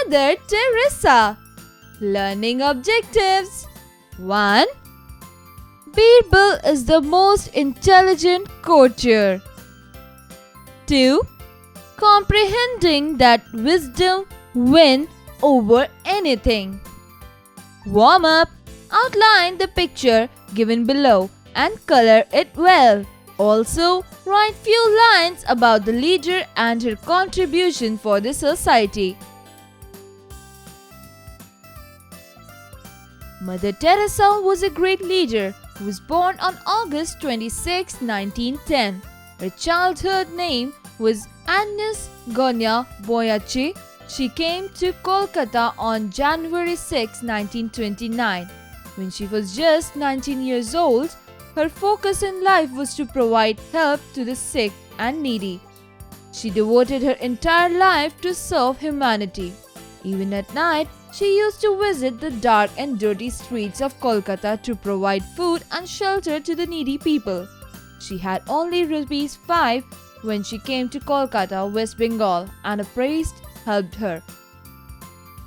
Mother Teresa. Learning objectives. 1. Birbal is the most intelligent courtier. 2. Comprehending that wisdom wins over anything. Warm up. Outline the picture given below and color it well. Also, write few lines about the leader and her contribution for the society. Mother Teresa was a great leader who was born on August 26, 1910. Her childhood name was Agnes Gonya Boyache. She came to Kolkata on January 6, 1929. When she was just 19 years old, her focus in life was to provide help to the sick and needy. She devoted her entire life to serve humanity. Even at night, she used to visit the dark and dirty streets of Kolkata to provide food and shelter to the needy people. She had only ₹5 when she came to Kolkata, West Bengal, and a priest helped her.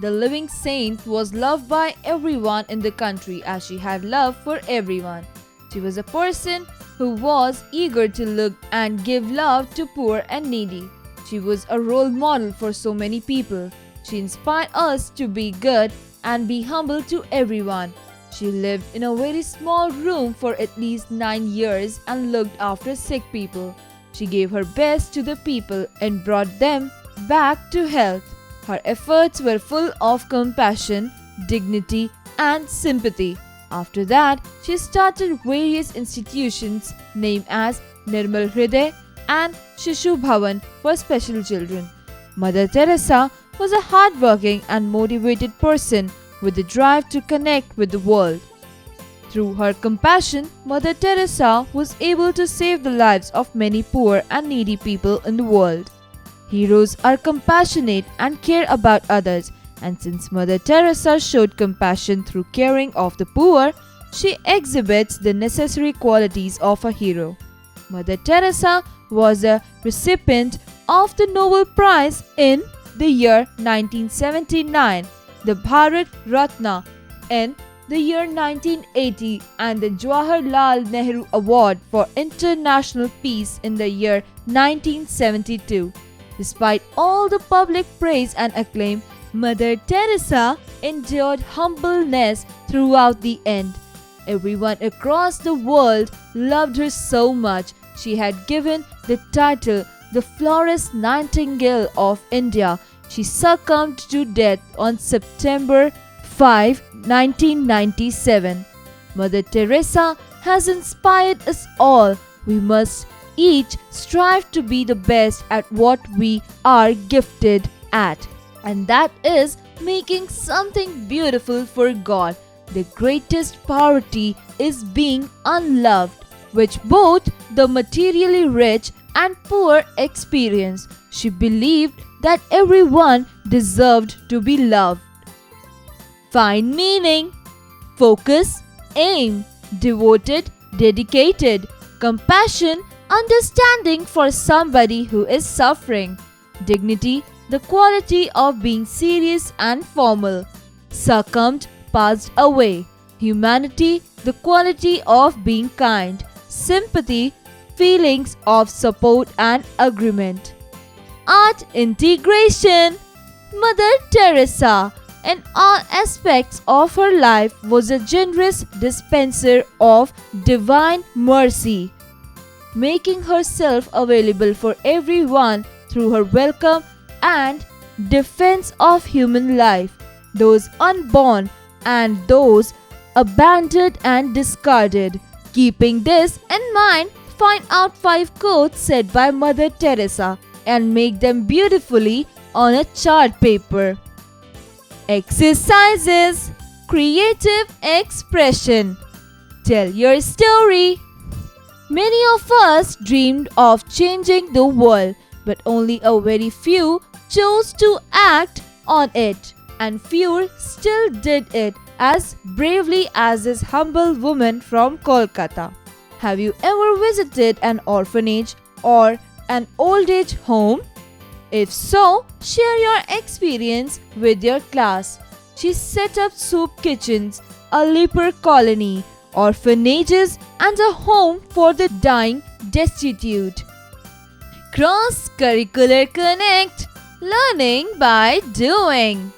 The living saint was loved by everyone in the country as she had love for everyone. She was a person who was eager to look and give love to poor and needy. She was a role model for so many people. She inspired us to be good and be humble to everyone. She lived in a very small room for at least 9 years and looked after sick people. She gave her best to the people and brought them back to health. Her efforts were full of compassion, dignity, and sympathy. After that, she started various institutions named as Nirmal Hriday and Shishu Bhavan for special children. Mother Teresa was a hardworking and motivated person with the drive to connect with the world. Through her compassion, Mother Teresa was able to save the lives of many poor and needy people in the world. Heroes are compassionate and care about others, and since Mother Teresa showed compassion through caring of the poor, she exhibits the necessary qualities of a hero. Mother Teresa was a recipient of the Nobel Prize in the year 1979, the Bharat Ratna in the year 1980, and the Jawaharlal Nehru Award for International Peace in the year 1972. Despite all the public praise and acclaim, Mother Teresa endured humbleness throughout the end. Everyone across the world loved her so much. She had given the title the Florence Nightingale of India. She succumbed to death on September 5, 1997. Mother Teresa has inspired us all. We must each strive to be the best at what we are gifted at, and that is making something beautiful for God. The greatest poverty is being unloved, which both the materially rich and poor experience. She believed that everyone deserved to be loved. Find meaning. Focus, aim, devoted, dedicated, compassion, understanding for somebody who is suffering. Dignity, the quality of being serious and formal. Succumbed, passed away. Humanity, the quality of being kind. Sympathy, feelings of support and agreement. Art integration. Mother Teresa, in all aspects of her life, was a generous dispenser of divine mercy, making herself available for everyone through her welcome and defense of human life, those unborn and those abandoned and discarded. Keeping this in mind, find out 5 quotes said by Mother Teresa and make them beautifully on a chart paper. Exercises. Creative expression. Tell your story. Many of us dreamed of changing the world, but only a very few chose to act on it, and fewer still did it as bravely as this humble woman from Kolkata. Have you ever visited an orphanage or an old age home? If so, share your experience with your class. She set up soup kitchens, a leper colony, orphanages, and a home for the dying destitute. Cross-curricular connect, learning by doing.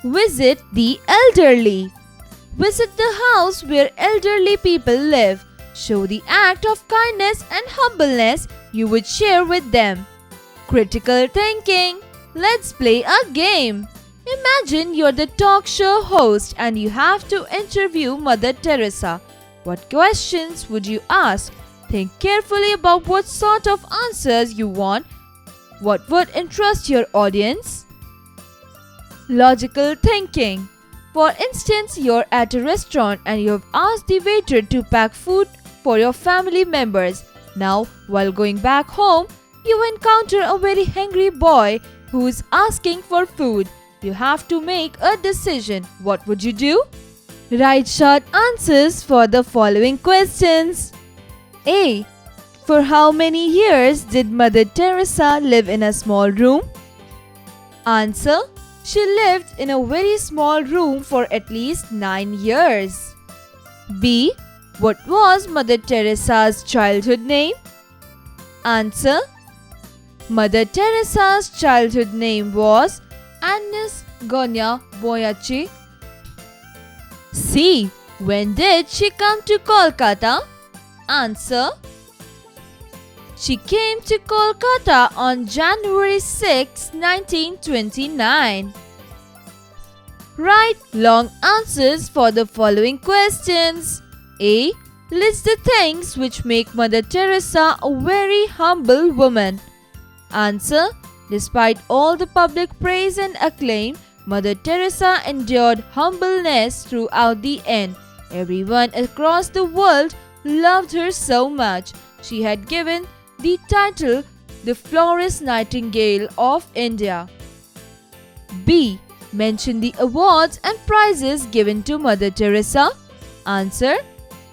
Visit the elderly. Visit the house where elderly people live. Show the act of kindness and humbleness you would share with them. Critical thinking. Let's play a game. Imagine you're the talk show host and you have to interview Mother Teresa. What questions would you ask? Think carefully about what sort of answers you want. What would interest your audience? Logical thinking. For instance, you're at a restaurant and you have asked the waiter to pack food for your family members. Now, while going back home, you encounter a very hungry boy who is asking for food. You have to make a decision. What would you do? Write short answers for the following questions. A. For how many years did Mother Teresa live in a small room? Answer. She lived in a very small room for at least 9 years. B. What was Mother Teresa's childhood name? Answer. Mother Teresa's childhood name was Agnes Gonya Boyachi. C. When did she come to Kolkata? Answer. She came to Kolkata on January 6, 1929. Write long answers for the following questions. A. List the things which make Mother Teresa a very humble woman. Answer. Despite all the public praise and acclaim, Mother Teresa endured humbleness throughout the end. Everyone across the world loved her so much. She had given the title the Florence Nightingale of India. B. Mention the awards and prizes given to Mother Teresa. Answer.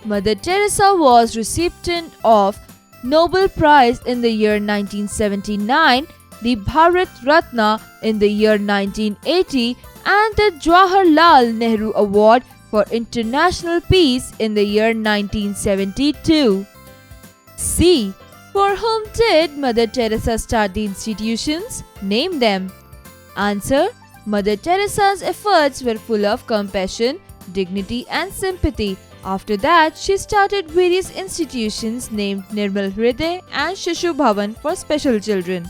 Mother Teresa was recipient of Nobel Prize in the year 1979, the Bharat Ratna in the year 1980, and the Jawaharlal Nehru Award for International Peace in the year 1972. C. For whom did Mother Teresa start the institutions? Name them. Answer. Mother Teresa's efforts were full of compassion, dignity and sympathy. After that, she started various institutions named Nirmal Hriday and Shishu Bhavan for special children.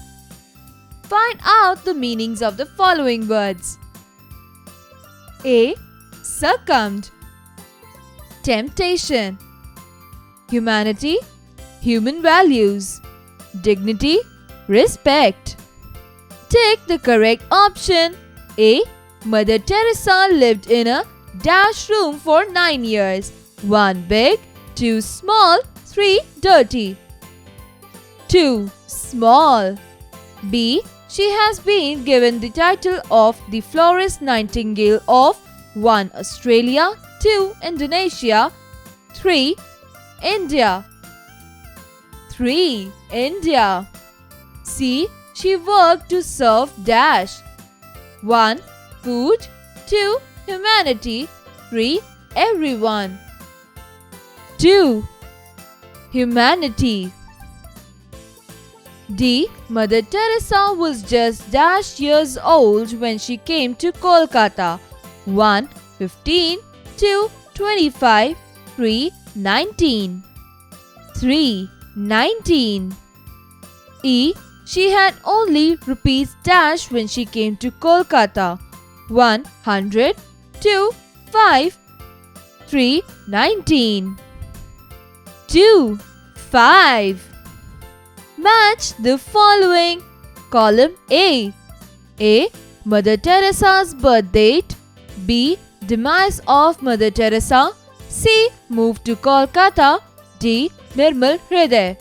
Find out the meanings of the following words. A. Succumbed. Temptation. Humanity. Human values. Dignity. Respect. Take the correct option. A. Mother Teresa lived in a dash room for 9 years. 1 big, 2 small, 3 dirty. 2 small. B. She has been given the title of the Florence Nightingale of 1 Australia, 2 Indonesia, 3 India. 3 India. C. She worked to serve dash. 1 food, 2 humanity, 3 everyone. 2 humanity. D. Mother Teresa was just dash years old when she came to Kolkata. 1 15, 2 25, 3 19. 3 19. E. She had only rupees dash when she came to Kolkata. 100, 2 5, 3 19. 2 5. Match the following. Column A. A. Mother Teresa's birth date. B. Demise of Mother Teresa. C. Move to Kolkata. D. Nirmal Hriday.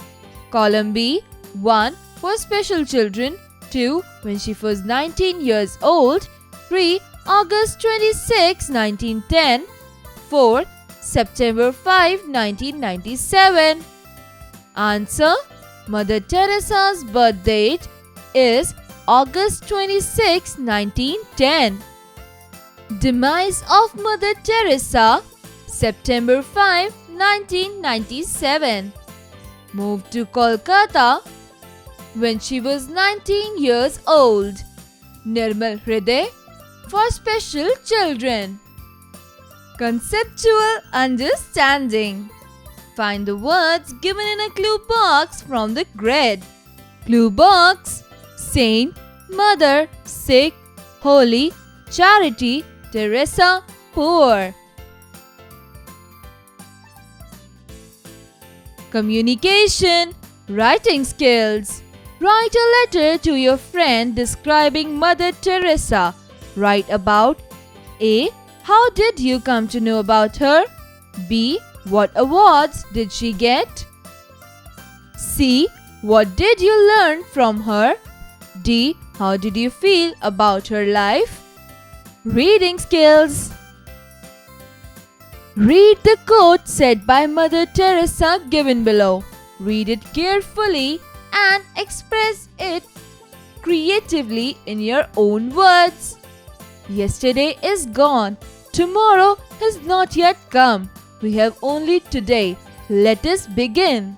Column B. 1. For special children. 2. When she was 19 years old. 3. August 26, 1910. 4. September 5, 1997. Answer. Mother Teresa's birth date is August 26, 1910. Demise of Mother Teresa, September 5, 1997. Moved to Kolkata when she was 19 years old. Nirmal Hriday for special children. Conceptual understanding. Find the words given in a clue box from the grid. Clue box: Saint, Mother, Sick, Holy, Charity, Teresa, Poor. Communication. Writing skills. Write a letter to your friend describing Mother Teresa. Write about A. How did you come to know about her? B. What awards did she get? C. What did you learn from her? D. How did you feel about her life? Reading skills. Read the quote said by Mother Teresa given below. Read it carefully and express it creatively in your own words. Yesterday is gone. Tomorrow has not yet come. We have only today. Let us begin.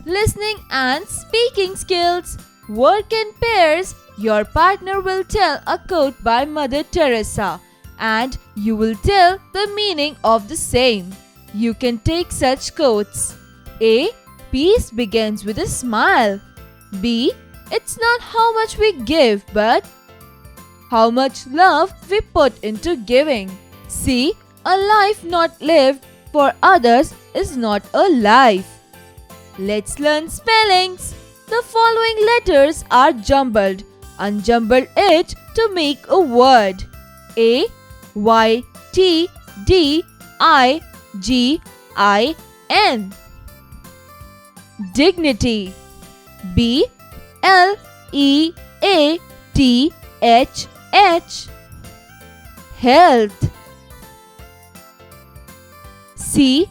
Listening and speaking skills. Work in pairs. Your partner will tell a quote by Mother Teresa and you will tell the meaning of the same. You can take such quotes. A. Peace begins with a smile. B. It's not how much we give but how much love we put into giving. C. A life not lived for others is not a life. Let's learn spellings. The following letters are jumbled. Unjumble it to make a word. A. Y. T. D. I. G. I. N. Dignity. B. L. E. A. T. H. H. Health. C.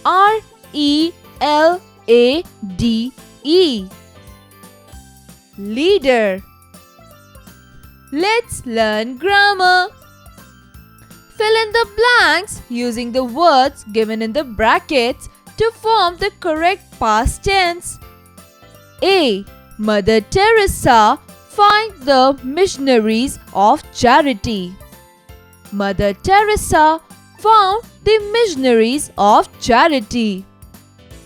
R. E. L. A. D. E. Leader. Let's learn grammar. Fill in the blanks using the words given in the brackets to form the correct past tense. A. Mother Teresa find the missionaries of charity. Mother Teresa found the missionaries of charity.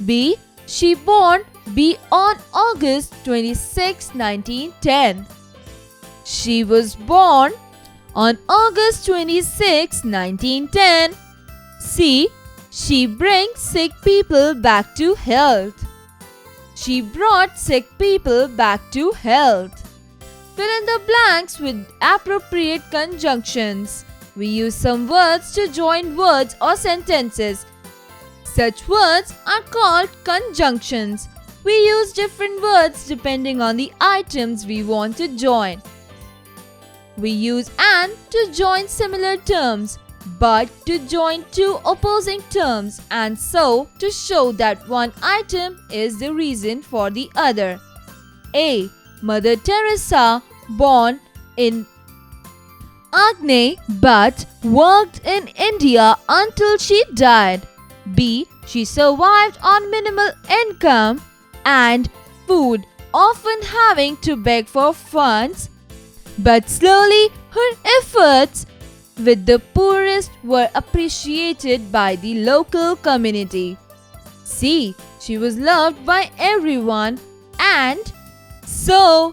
B. She born B on August 26, 1910. She was born on August 26, 1910. C. She brings sick people back to health. She brought sick people back to health. Fill in the blanks with appropriate conjunctions. We use some words to join words or sentences. Such words are called conjunctions. We use different words depending on the items we want to join. We use and to join similar terms, but to join two opposing terms, and so to show that one item is the reason for the other. A. Mother Teresa born in Agni but worked in India until she died. B. She survived on minimal income and food, often having to beg for funds, but slowly her efforts with the poorest were appreciated by the local community. C. She was loved by everyone and so.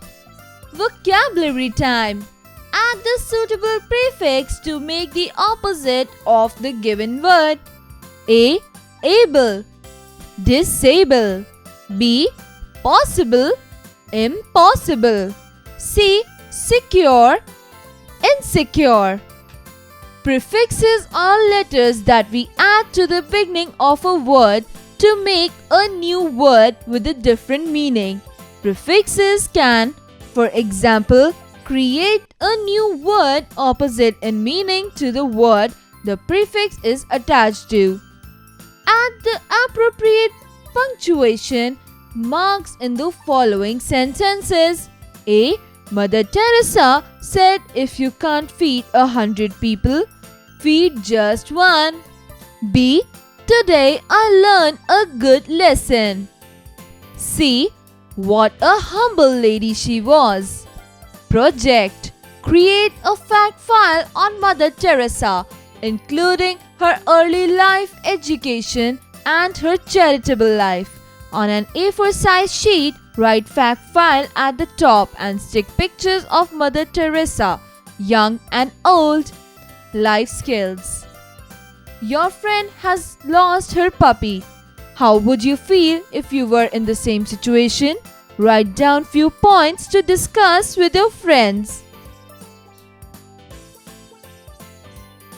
Vocabulary time. Add the suitable prefix to make the opposite of the given word. A. Able. Disable. B. Possible. Impossible. C. Secure. Insecure. Prefixes are letters that we add to the beginning of a word to make a new word with a different meaning. Prefixes can, for example, create a new word opposite in meaning to the word the prefix is attached to. Add the appropriate punctuation marks in the following sentences. A. Mother Teresa said if you can't feed 100 people, feed just one. B. Today I learned a good lesson. C. What a humble lady she was. Project: create a fact file on Mother Teresa, including her early life, education, and her charitable life. On an A4 size sheet, write fact file at the top and stick pictures of Mother Teresa, young and old. Life skills. Your friend has lost her puppy. How would you feel if you were in the same situation? Write down few points to discuss with your friends.